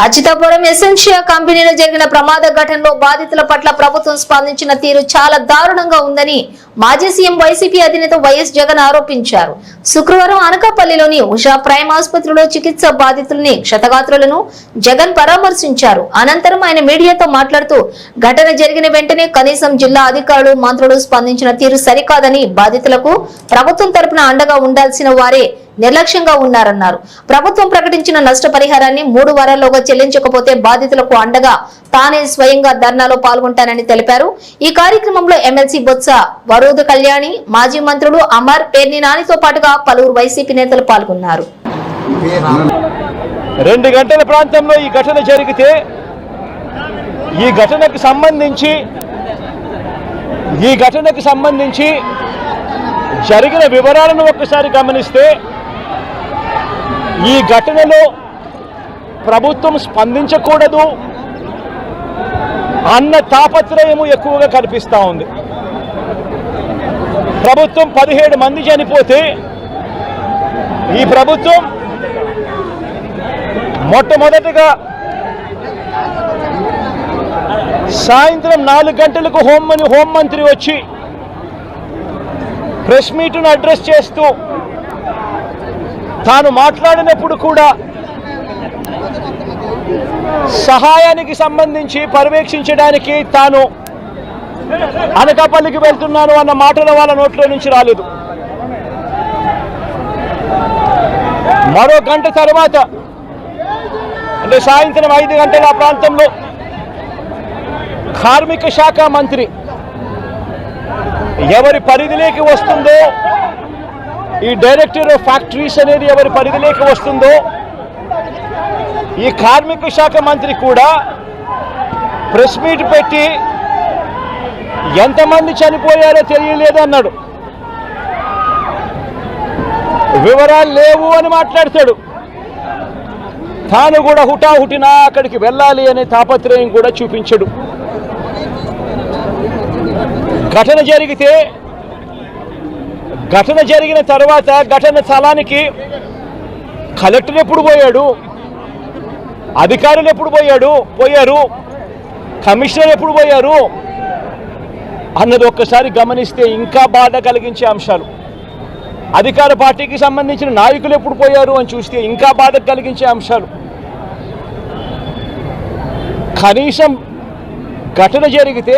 Achyutapuram Essentia కంపెనీలో జరిగిన ప్రమాద ఘటనలో బాధితుల పట్ల ప్రభుత్వం స్పందించిన తీరు చాలా దారుణంగా ఉందని మాజీ సీఎం వైసీపీ అధినేత వైఎస్ జగన్ ఆరోపించారు. శుక్రవారం అనకాపల్లిలోని ఉషా ప్రైమ్ ఆసుపత్రిలో చికిత్స బాధితుల్ని క్షతగాత్రులను జగన్ పరామర్శించారు. అనంతరం ఆయన మీడియాతో మాట్లాడుతూ ఘటన జరిగిన వెంటనే కనీసం జిల్లా అధికారులు మంత్రులు స్పందించిన తీరు సరికాదని, బాధితులకు ప్రభుత్వం తరపున అండగా ఉండాల్సిన వారే నిర్లక్ష్యంగా ఉన్నారన్నారు. ప్రభుత్వం ప్రకటించిన నష్టపరిహారాన్ని 3 వారాల్లోగా చెల్లించకపోతే బాధితులకు అండగా తానే స్వయంగా ధర్నాలో పాల్గొంటానని తెలిపారు. ఈ కార్యక్రమంలో ఎమ్మెల్సీ బొత్స వరూధ కళ్యాణి, మాజీ మంత్రులు అమర్, పేర్ని నానితో పాటుగా పలువురు వైసీపీ నేతలు పాల్గొన్నారు. 2 గంటల ప్రాంతంలో ఈ ఘటన జరిగితే ఈ ఘటనకు సంబంధించి జరిగిన వివరాలను ఒక్కసారి గమనిస్తే ఈ ఘటనలో ప్రభుత్వం స్పందించకూడదు అన్న తాపత్రయము ఎక్కువగా కనిపిస్తూ ఉంది. ప్రభుత్వం 17 మంది చనిపోతే ఈ ప్రభుత్వం మొట్టమొదటిగా సాయంత్రం 4 గంటలకు హోంమంత్రి వచ్చి ప్రెస్ మీట్ను అడ్రస్ చేస్తూ తాను మాట్లాడినప్పుడు కూడా సహాయానికి సంబంధించి పర్యవేక్షించడానికి తాను అనకాపల్లికి వెళ్తున్నాను అన్న మాటలు వాళ్ళ నోట్లో నుంచి రాలేదు. మరో గంట తర్వాత అంటే సాయంత్రం 5 గంటల ప్రాంతంలో కార్మిక శాఖ మంత్రి ఎవరి పరిధిలోకి వస్తుందో, ఈ డైరెక్టర్ ఆఫ్ ఫ్యాక్టరీస్ అనేది ఎవరి పరిధిలోకి వస్తుందో, ఈ కార్మిక శాఖ మంత్రి కూడా ప్రెస్ మీట్ పెట్టి ఎంతమంది చనిపోయారో తెలియలేదు అన్నాడు. వివరాలు లేవు అని మాట్లాడతాడు. తాను కూడా హుటాహుటిన అక్కడికి వెళ్ళాలి అనే తాపత్రయం కూడా చూపించడు. ఘటన జరిగిన తర్వాత ఘటన స్థలానికి కలెక్టర్ ఎప్పుడు పోయాడు, అధికారులు ఎప్పుడు పోయారు, కమిషనర్ ఎప్పుడు పోయారు అన్నది ఒక్కసారి గమనిస్తే ఇంకా బాధ కలిగించే అంశాలు. అధికార పార్టీకి సంబంధించిన నాయకులు ఎప్పుడు పోయారు అని చూస్తే ఇంకా బాధ కలిగించే అంశాలు. కనీసం ఘటన జరిగితే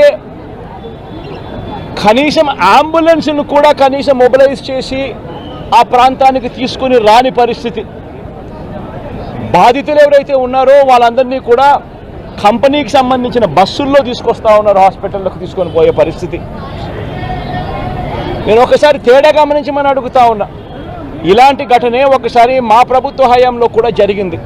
కనీసం అంబులెన్స్ను కూడా కనీసం మొబిలైజ్ చేసి ఆ ప్రాంతానికి తీసుకుని రాని పరిస్థితి. బాధితులు ఎవరైతే ఉన్నారో వాళ్ళందరినీ కూడా కంపెనీకి సంబంధించిన బస్సుల్లో తీసుకొస్తా ఉన్నారు, హాస్పిటల్లోకి తీసుకొని పోయే పరిస్థితి. నేను ఒకసారి తేడా గమనించమని అడుగుతా ఉన్నా. ఇలాంటి ఘటనే ఒకసారి మా ప్రభుత్వ హయాంలో కూడా జరిగింది.